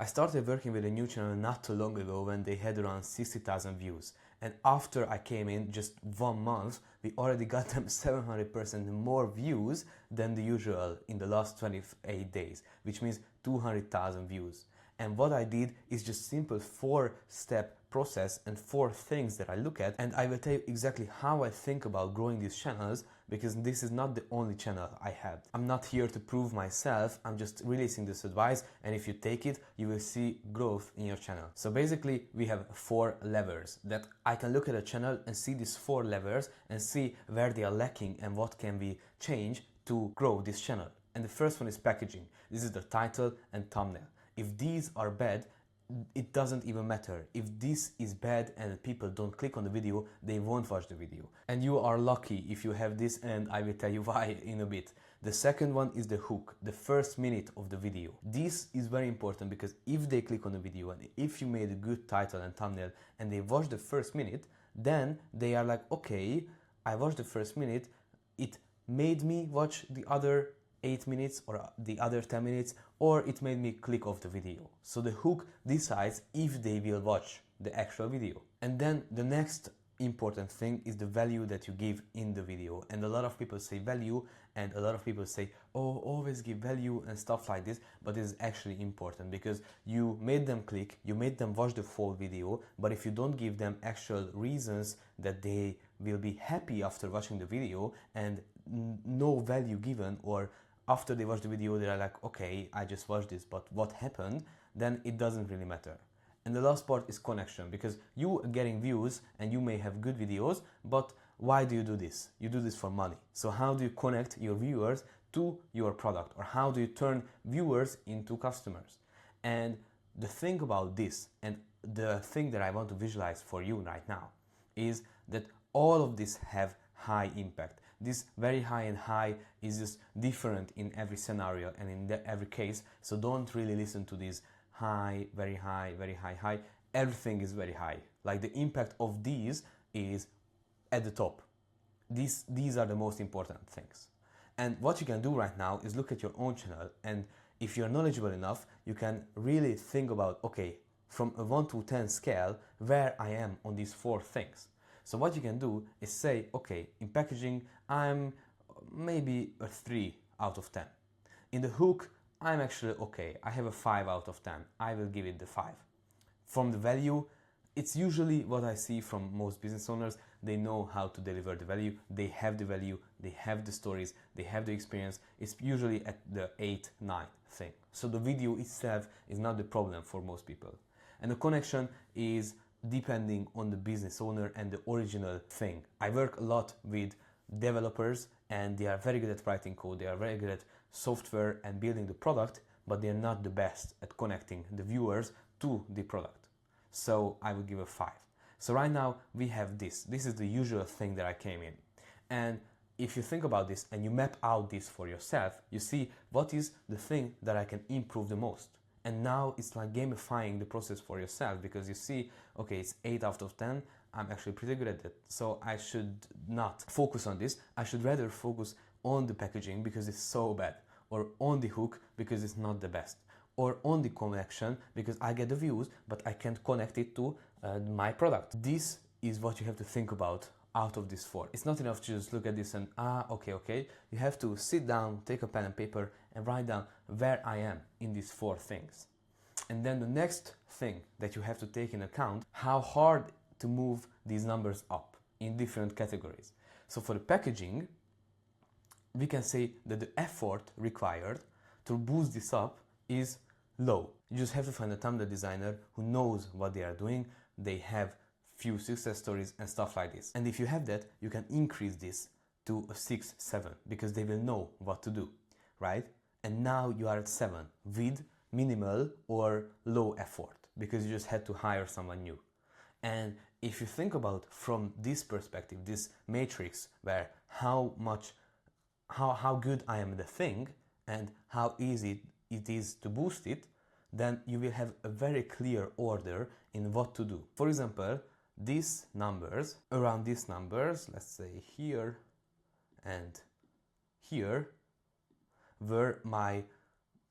I started working with a new channel not too long ago when they had around 60,000 views. And after I came in just 1 month, we already got them 700% more views than the usual in the last 28 days, which means 200,000 views. And what I did is just simple 4-step process and 4 things that I look at, and I will tell you exactly how I think about growing these channels, because this is not the only channel I have. I'm not here to prove myself, I'm just releasing this advice, and if you take it, you will see growth in your channel. So basically, we have 4 levers that I can look at a channel and see these 4 levers and see where they are lacking and what can be changed to grow this channel. And the first one is packaging. This is the title and thumbnail. If these are bad, it doesn't even matter. If this is bad and people don't click on the video, they won't watch the video. And you are lucky if you have this, and I will tell you why in a bit. The second one is the hook, the first minute of the video. This is very important because if they click on the video and if you made a good title and thumbnail and they watch the first minute, then they are like, okay, I watched the first minute, it made me watch the other 8 minutes or the other 10 minutes, or it made me click off the video. So the hook decides if they will watch the actual video. And then the next important thing is the value that you give in the video. And a lot of people say value, and a lot of people say, oh, always give value and stuff like this, but this is actually important because you made them click, you made them watch the full video, but if you don't give them actual reasons that they will be happy after watching the video and no value given, or after they watch the video, they're like, okay, I just watched this, but what happened? Then it doesn't really matter. And the last part is connection, because you are getting views and you may have good videos, but why do you do this? You do this for money. So how do you connect your viewers to your product, or how do you turn viewers into customers? And the thing about this, and the thing that I want to visualize for you right now, is that all of this have high impact. This very high and high is just different in every scenario and in every case. So don't really listen to these high, very high, very high, high. Everything is very high. Like the impact of these is at the top. These are the most important things. And what you can do right now is look at your own channel, and if you're knowledgeable enough, you can really think about, okay, from a 1 to 10 scale, where I am on these 4 things. So what you can do is say, okay, in packaging, I'm maybe a 3 out of 10. In the hook, I'm actually okay. I have a 5 out of 10. I will give it the 5. From the value, it's usually what I see from most business owners. They know how to deliver the value. They have the value. They have the stories. They have the experience. It's usually at the 8, 9 thing. So the video itself is not the problem for most people. And the connection is depending on the business owner and the original thing. I work a lot with developers, and they are very good at writing code, they are very good at software and building the product, but they are not the best at connecting the viewers to the product. So I would give a 5. So right now we have this. This is the usual thing that I came in. And if you think about this and you map out this for yourself, you see what is the thing that I can improve the most. And now it's like gamifying the process for yourself, because you see, okay, it's 8 out of 10. I'm actually pretty good at it. So I should not focus on this. I should rather focus on the packaging because it's so bad, or on the hook because it's not the best, or on the connection because I get the views, but I can't connect it to my product. This is what you have to think about out of these 4. It's not enough to just look at this and, okay. You have to sit down, take a pen and paper and write down where I am in these 4 things. And then the next thing that you have to take in account, how hard to move these numbers up in different categories. So for the packaging, we can say that the effort required to boost this up is low. You just have to find a thumbnail designer who knows what they are doing. They have few success stories and stuff like this. And if you have that, you can increase this to a 6, 7, because they will know what to do, right? And now you are at 7 with minimal or low effort, because you just had to hire someone new. And if you think about from this perspective, this matrix where how good I am the thing and how easy it is to boost it, then you will have a very clear order in what to do. For example, these numbers, around these numbers, let's say here and here, were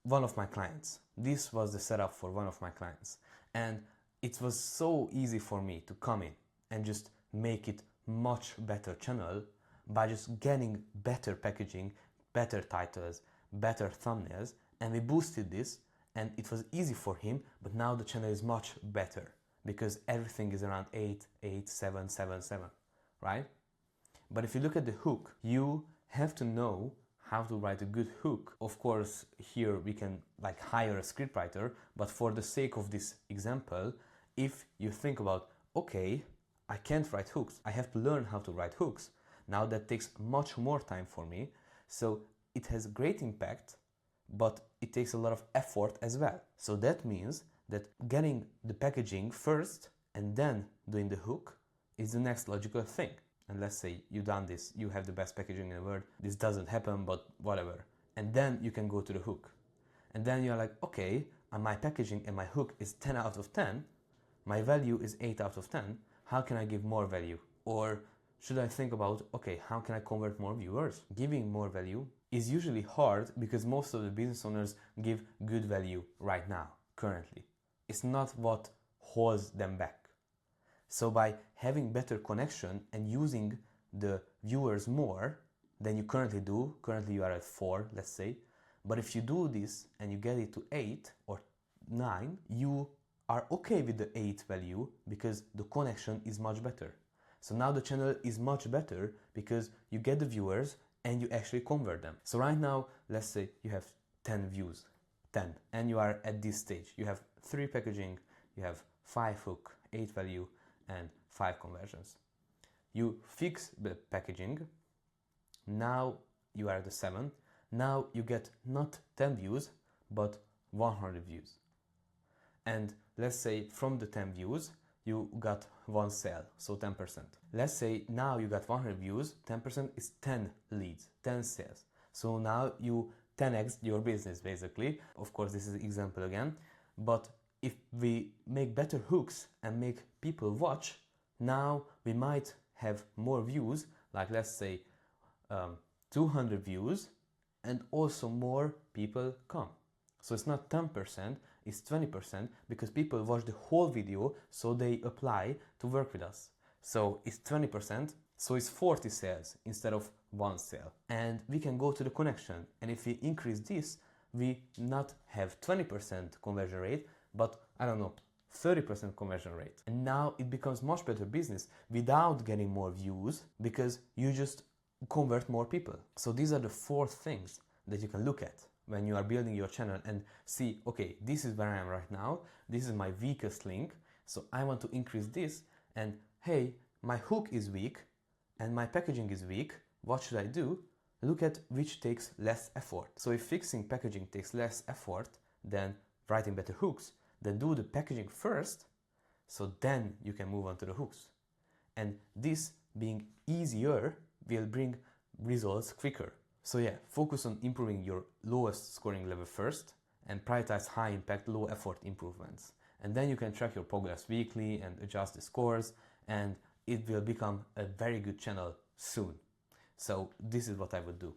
one of my clients. this was the setup for one of my clients. And it was so easy for me to come in and just make it much better channel by just getting better packaging, better titles, better thumbnails, and we boosted this and it was easy for him, but now the channel is much better because everything is around 8, 8, 7, 7, 7, right? But if you look at the hook, you have to know how to write a good hook. Of course, here we can like hire a scriptwriter, but for the sake of this example, if you think about, okay, I can't write hooks, I have to learn how to write hooks. Now that takes much more time for me, so it has great impact, but it takes a lot of effort as well. So that means that getting the packaging first and then doing the hook is the next logical thing. And let's say you've done this, you have the best packaging in the world, this doesn't happen, but whatever. And then you can go to the hook. And then you're like, okay, and my packaging and my hook is 10 out of 10, my value is 8 out of 10, how can I give more value? Or should I think about, okay, how can I convert more viewers? Giving more value is usually hard because most of the business owners give good value right now, currently. It's not what holds them back. So by having better connection and using the viewers more than you currently do, currently you are at 4, let's say, but if you do this and you get it to 8 or 9, you are okay with the 8 value because the connection is much better. So now the channel is much better because you get the viewers and you actually convert them. So right now, let's say you have 10 views, 10, and you are at this stage. You have 3 packaging, you have 5 hook, 8 value, and 5 conversions. You fix the packaging, now you are at the 7, now you get not 10 views, but 100 views. And let's say from the 10 views, you got 1 sale, so 10%. Let's say now you got 100 views, 10% is 10 leads, 10 sales. So now you 10x your business basically. Of course, this is an example again, but if we make better hooks and make people watch, now we might have more views, like let's say 200 views, and also more people come. So it's not 10%, it's 20% because people watch the whole video, so they apply to work with us. So it's 20%, so it's 40 sales instead of 1 sale. And we can go to the connection, and if we increase this, we not have 20% conversion rate, but I don't know, 30% conversion rate. And now it becomes much better business without getting more views because you just convert more people. So these are the 4 things that you can look at when you are building your channel and see, okay, this is where I am right now, this is my weakest link, so I want to increase this, and hey, my hook is weak and my packaging is weak, what should I do? Look at which takes less effort. So if fixing packaging takes less effort than writing better hooks, then do the packaging first, so then you can move on to the hooks. And this being easier will bring results quicker. So yeah, focus on improving your lowest scoring level first and prioritize high impact, low effort improvements. And then you can track your progress weekly and adjust the scores, and it will become a very good channel soon. So this is what I would do.